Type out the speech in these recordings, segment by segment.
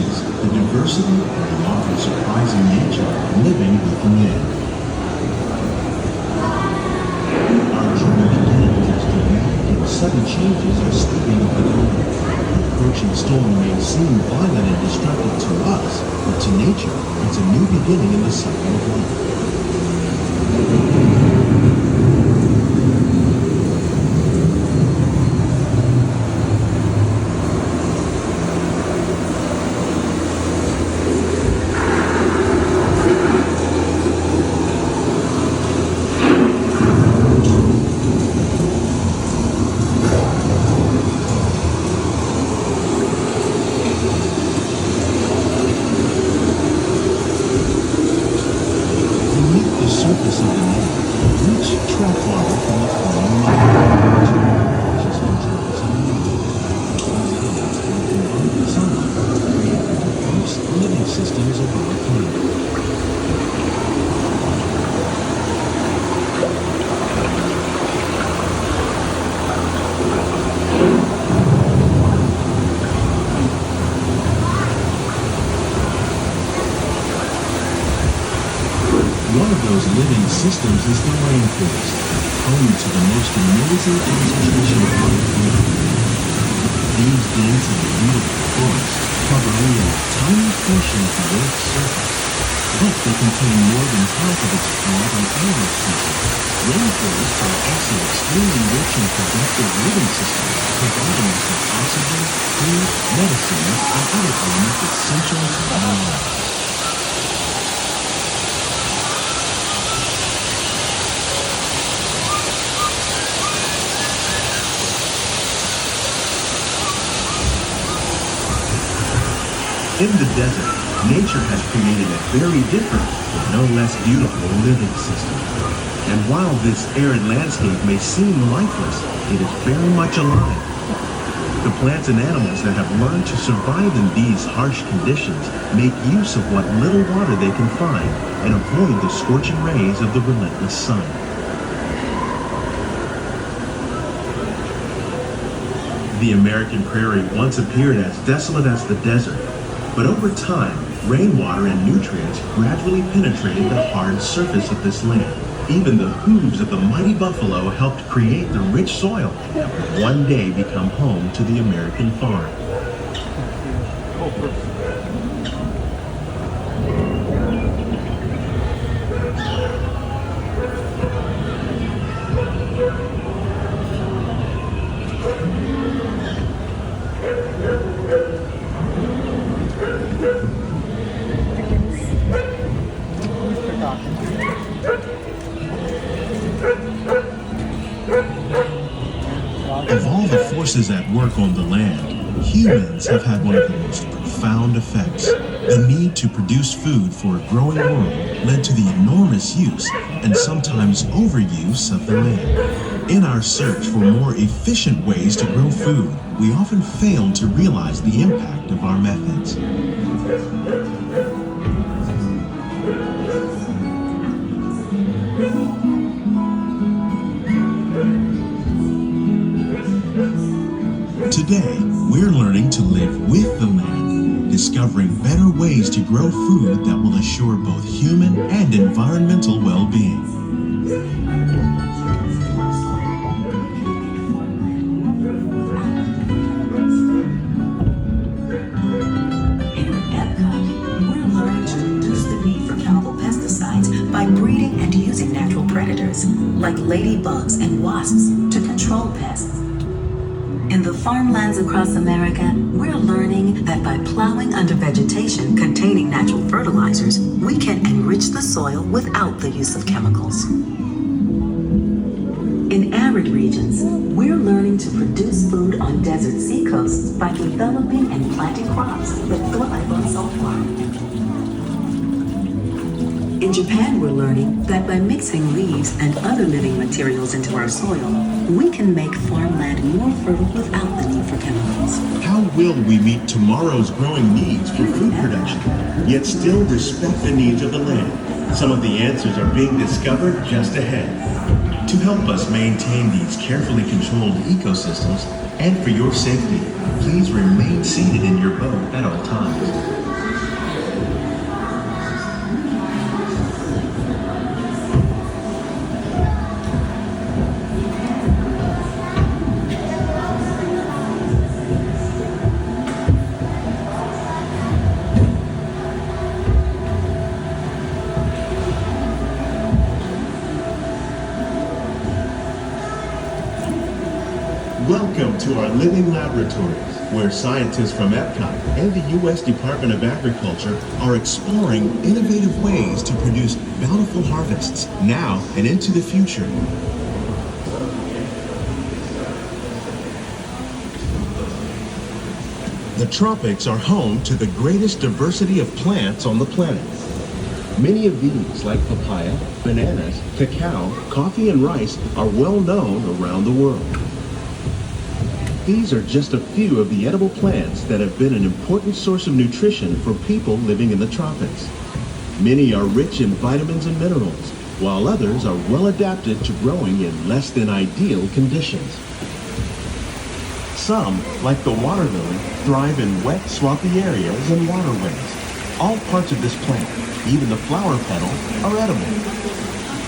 is the diversity and the often surprising nature of living with the land. Our journey begins as dramatic and sudden changes are sweeping over the land. The approaching storm may seem violent and destructive to us, but to nature, it's a new beginning in the cycle of life. Surface of the land, rich track water from the flowing mud. Just controls of the combined sunlight create the diverse living systems of our planet. One of those living systems is the rainforest, home to the most amazing concentration of life on Earth. These dense and beautiful forests cover only a tiny portion of the Earth's surface, but they contain more than half of its plant and animal species. Rainforests are also extremely rich and productive living systems, providing us with oxygen, food, medicines, and other elements essential to our lives. In the desert, nature has created a very different, but no less beautiful living system. And while this arid landscape may seem lifeless, it is very much alive. The plants and animals that have learned to survive in these harsh conditions make use of what little water they can find and avoid the scorching rays of the relentless sun. The American prairie once appeared as desolate as the desert. But over time, rainwater and nutrients gradually penetrated the hard surface of this land. Even the hooves of the mighty buffalo helped create the rich soil that would one day become home to the American farm. Of all the forces at work on the land, humans have had one of the most profound effects. The need to produce food for a growing world led to the enormous use and sometimes overuse of the land. In our search for more efficient ways to grow food, we often fail to realize the impact of our methods. Today, we're learning to live with the land, discovering better ways to grow food that will assure both human and environmental well-being. Here at Epcot, we're learning to reduce the need for chemical pesticides by breeding and using natural predators, like ladybugs and wasps, to control pests. In the farmlands across America, we're learning that by plowing under vegetation containing natural fertilizers, we can enrich the soil without the use of chemicals. In arid regions, we're learning to produce food on desert seacoasts by developing and planting crops that thrive on salt water. In Japan, we're learning that by mixing leaves and other living materials into our soil, we can make farmland more fertile without the need for chemicals. How will we meet tomorrow's growing needs for food production, yet still respect the needs of the land? Some of the answers are being discovered just ahead. To help us maintain these carefully controlled ecosystems, and for your safety, please remain seated in your boat at all times. Welcome to our living laboratories, where scientists from Epcot and the U.S. Department of Agriculture are exploring innovative ways to produce bountiful harvests now and into the future. The tropics are home to the greatest diversity of plants on the planet. Many of these, like papaya, bananas, cacao, coffee, and rice, are well known around the world. These are just a few of the edible plants that have been an important source of nutrition for people living in the tropics. Many are rich in vitamins and minerals, while others are well adapted to growing in less than ideal conditions. Some, like the water lily, thrive in wet, swampy areas and waterways. All parts of this plant, even the flower petals, are edible.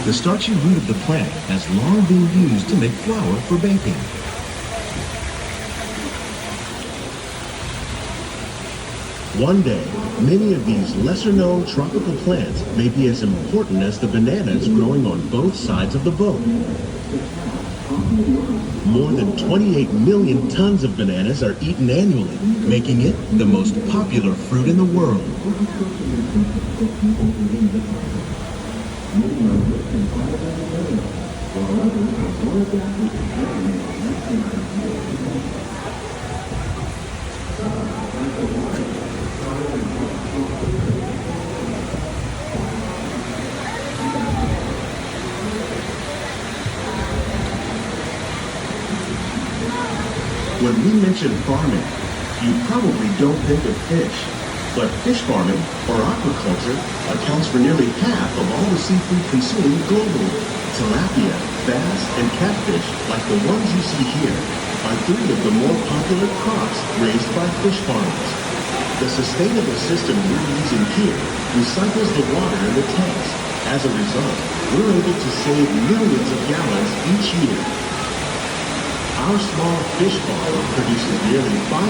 The starchy root of the plant has long been used to make flour for baking. One day, many of these lesser-known tropical plants may be as important as the bananas growing on both sides of the boat. More than 28 million tons of bananas are eaten annually, making it the most popular fruit in the world. When we mention farming, you probably don't think of fish. But fish farming, or aquaculture, accounts for nearly half of all the seafood consumed globally. Tilapia, bass, and catfish, like the ones you see here, are three of the more popular crops raised by fish farmers. The sustainable system we're using here recycles the water in the tanks. As a result, we're able to save millions of gallons each year. Our small fish farm produces nearly 5,000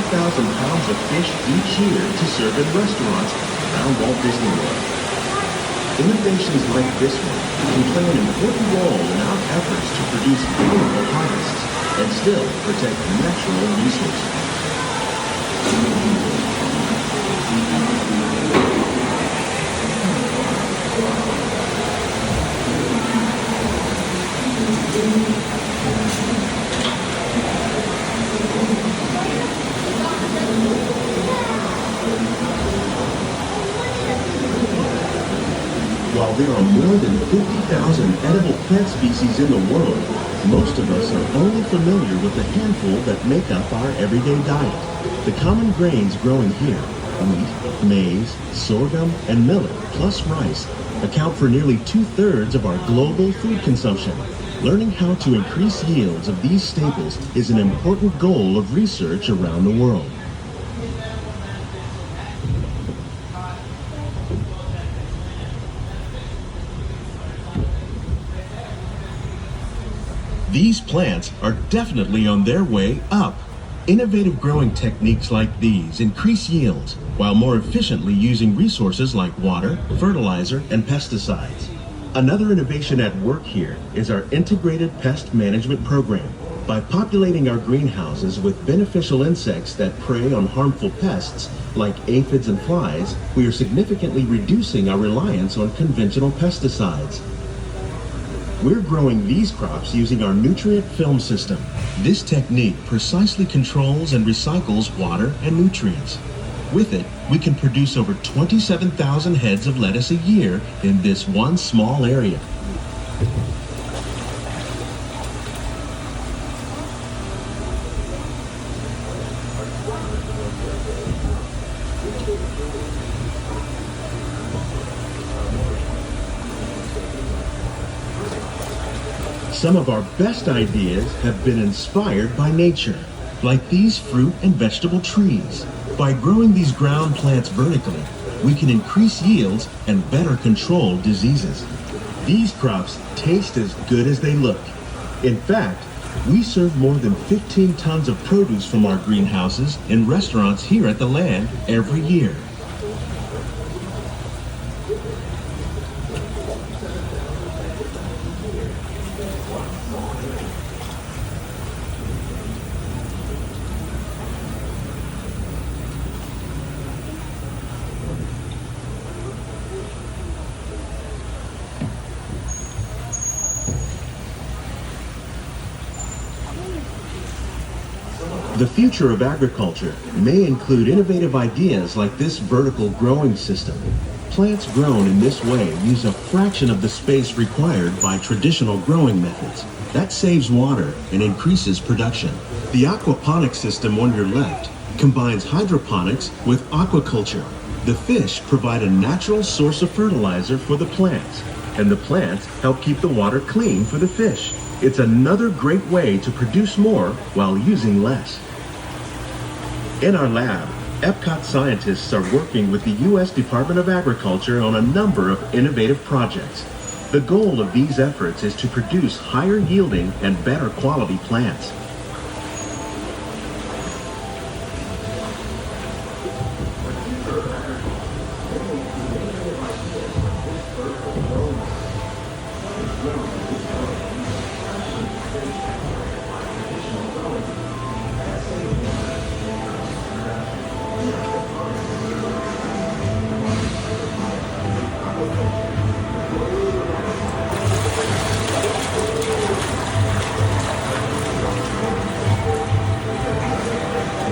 pounds of fish each year to serve in restaurants around Walt Disney World. Innovations like this one can play an important role in our efforts to produce valuable harvests and still protect natural resources. While there are more than 50,000 edible plant species in the world, most of us are only familiar with the handful that make up our everyday diet. The common grains growing here, wheat, maize, sorghum, and millet, plus rice, account for nearly 2/3 of our global food consumption. Learning how to increase yields of these staples is an important goal of research around the world. These plants are definitely on their way up. Innovative growing techniques like these increase yields while more efficiently using resources like water, fertilizer, and pesticides. Another innovation at work here is our integrated pest management program. By populating our greenhouses with beneficial insects that prey on harmful pests like aphids and flies, we are significantly reducing our reliance on conventional pesticides. We're growing these crops using our nutrient film system. This technique precisely controls and recycles water and nutrients. With it, we can produce over 27,000 heads of lettuce a year in this one small area. Some of our best ideas have been inspired by nature, like these fruit and vegetable trees. By growing these ground plants vertically, we can increase yields and better control diseases. These crops taste as good as they look. In fact, we serve more than 15 tons of produce from our greenhouses in restaurants here at the land every year. The future of agriculture may include innovative ideas like this vertical growing system. Plants grown in this way use a fraction of the space required by traditional growing methods. That saves water and increases production. The aquaponics system on your left combines hydroponics with aquaculture. The fish provide a natural source of fertilizer for the plants, and the plants help keep the water clean for the fish. It's another great way to produce more while using less. In our lab, Epcot scientists are working with the U.S. Department of Agriculture on a number of innovative projects. The goal of these efforts is to produce higher yielding and better quality plants.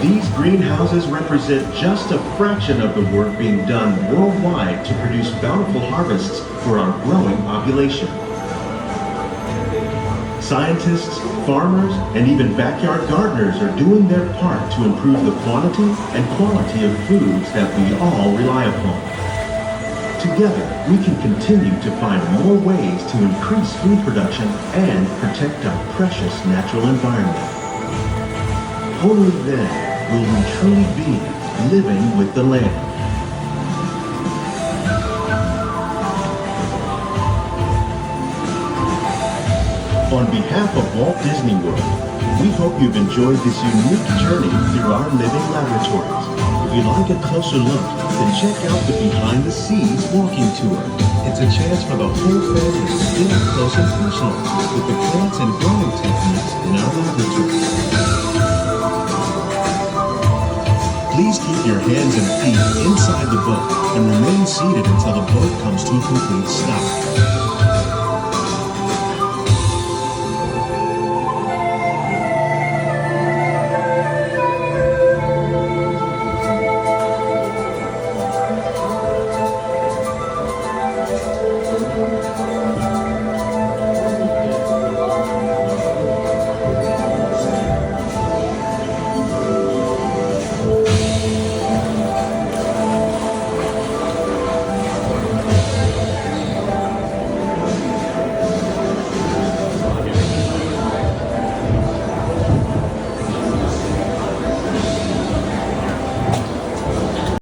These greenhouses represent just a fraction of the work being done worldwide to produce bountiful harvests for our growing population. Scientists, farmers, and even backyard gardeners are doing their part to improve the quantity and quality of foods that we all rely upon. Together, we can continue to find more ways to increase food production and protect our precious natural environment. Only then will we truly be living with the land. On behalf of Walt Disney World, we hope you've enjoyed this unique journey through our living laboratories. If you'd like a closer look, then check out the Behind the Scenes walking tour. It's a chance for the whole family to get up close and personal with the plants and growing techniques in our laboratory. Please keep your hands and feet inside the boat and remain seated until the boat comes to a complete stop.